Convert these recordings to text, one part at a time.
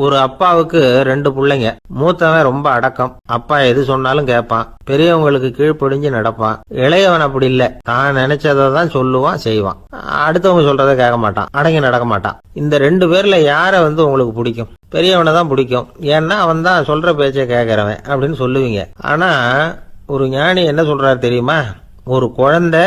ஒரு அப்பாவுக்கு 2 பிள்ளைங்க. மூத்தவன் ரொம்ப அடக்கம். அப்பா எது சொன்னாலும் கேட்பான். பெரியவங்களுக்கு கீழ்ப்படிஞ்சு நடப்பான். இளையவன் அப்படி இல்ல. தான் நினைச்சதை தான் சொல்லுவான், செய்வான். அடுத்தவங்க சொல்றதை கேட்க மாட்டான், அடங்கி நடக்க மாட்டான். இந்த 2 பேர்ல யார உங்களுக்கு பிடிக்கும்? பெரியவனை தான் பிடிக்கும். ஏன்னா அவன் தான் சொல்ற பேச்சை கேட்கறவன் அப்படின்னு சொல்லுவீங்க. ஆனா ஒரு ஞானி என்ன சொல்றாரு தெரியுமா? ஒரு குழந்தை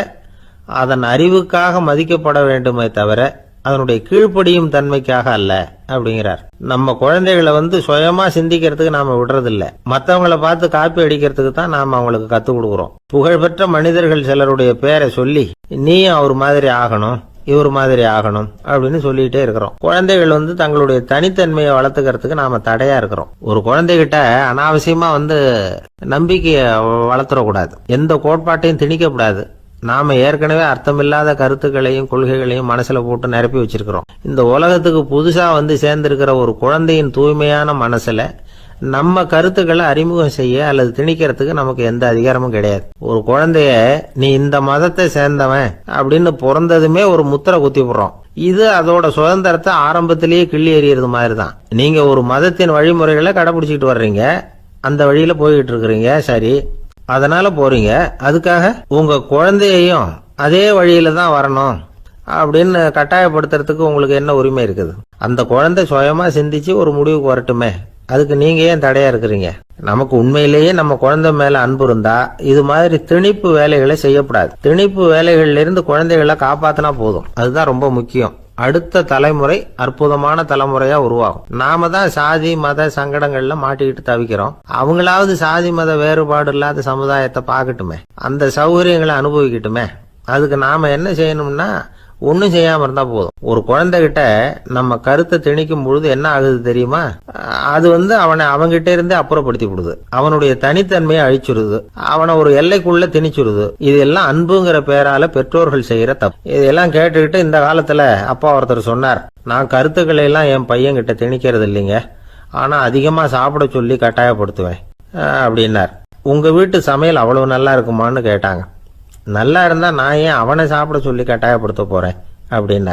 அதன் அறிவுக்காக மதிக்கப்பட வேண்டுமே தவிர அதனுடைய கீழ்ப்படியும் தன்மைக்காக அல்ல அப்படிங்கிறார். நம்ம குழந்தைகளை சுயமா சிந்திக்கிறதுக்கு நாம விடுறதில்ல. மற்றவங்களை பார்த்து காப்பி அடிக்கிறதுக்கு தான் நாம அவங்களுக்கு கத்துக் கொடுக்குறோம். புகழ்பெற்ற மனிதர்கள் சிலருடைய பேரை சொல்லி நீயும் அவர் மாதிரி ஆகணும், இவர் மாதிரி ஆகணும் அப்படின்னு சொல்லிட்டே இருக்கிறோம். குழந்தைகள் தங்களுடைய தனித்தன்மையை வளர்த்துக்கிறதுக்கு நாம தடையா இருக்கிறோம். ஒரு குழந்தைகிட்ட அனாவசியமா நம்பிக்கைய வளர்த்துடக்கூடாது. எந்த கோட்பாட்டையும் திணிக்கக்கூடாது. நாம ஏற்கனவே அர்த்தமில்லாத கருத்துக்களையும் கொள்கைகளையும் மனசுல போட்டு நிரப்பி வச்சிருக்கிறோம். இந்த உலகத்துக்கு புதுசா சேர்ந்திருக்கிற ஒரு குழந்தையின் தூய்மையான மனசுல நம்ம கருத்துக்களை அறிமுகம் செய்ய அல்லது திணிக்கிறதுக்கு நமக்கு எந்த அதிகாரமும் கிடையாது. ஒரு குழந்தைய நீ இந்த மதத்தை சேர்ந்தவன் அப்படின்னு பிறந்ததுமே ஒரு முத்திரை குத்தி போடுறோம். இது அதோட சுதந்திரத்தை ஆரம்பத்திலேயே கிள்ளி எறியறது மாதிரி தான். நீங்க ஒரு மதத்தின் வழிமுறைகளை கடைபிடிச்சிட்டு வர்றீங்க, அந்த வழியில போய்கிட்டு இருக்கிறீங்க, சரி, அதனால போறீங்க. அதுக்காக உங்க குழந்தையையும் அதே வழியில தான் வரணும் அப்படின்னு கட்டாயப்படுத்துறதுக்கு உங்களுக்கு என்ன உரிமை இருக்குது? அந்த குழந்தை சுயமா சிந்திச்சு ஒரு முடிவுக்கு வரட்டுமே, அதுக்கு நீங்க ஏன் தடையா இருக்கிறீங்க? நமக்கு உண்மையிலேயே நம்ம குழந்தை மேல அன்பு இருந்தா இது மாதிரி திணிப்பு வேலைகளை செய்யக்கூடாது. திணிப்பு வேலைகள்ல இருந்து குழந்தைகளை காப்பாத்தினா போதும். அதுதான் ரொம்ப முக்கியம். அடுத்த தலைமுறை அற்புதமான தலைமுறையா உருவாகும். நாம தான் சாதி மத சங்கடங்கள்ல மாட்டிக்கிட்டு தவிக்கிறோம். அவங்களாவது சாதி மத வேறுபாடு இல்லாத சமுதாயத்தை பார்க்கட்டுமே, அந்த சௌகரியங்களை அனுபவிக்கட்டுமே. அதுக்கு நாம என்ன செய்யணும்னா ஒன்னும் செய்யாம இருந்தா போதும். ஒரு குழந்தைகிட்ட நம்ம கருத்தை திணிக்கும் பொழுது என்ன ஆகுது தெரியுமா? அது அவனை அவங்கிட்ட இருந்தே அப்புறப்படுத்தி விடுது. அவனுடைய தனித்தன்மையை அழிச்சுடுது. அவனை ஒரு எல்லைக்குள்ள திணிச்சுடுது. இதெல்லாம் அன்புங்கிற பேரால பெற்றோர்கள் செய்யற தப்பு. இதெல்லாம் கேட்டுக்கிட்டு இந்த காலத்துல அப்பா ஒருத்தர் சொன்னார், நான் கருத்துக்களை எல்லாம் என் பையன் கிட்ட திணிக்கிறது இல்லைங்க, ஆனா அதிகமா சாப்பிட சொல்லி கட்டாயப்படுத்துவேன் அப்படின்னார். உங்க வீட்டு சமையல் அவ்வளவு நல்லா இருக்குமான்னு கேட்டாங்க. நல்லா இருந்தா நான் ஏன் அவனை சாப்பிட சொல்லி கட்டாயப்படுத்த போறேன் அப்படின்னார்.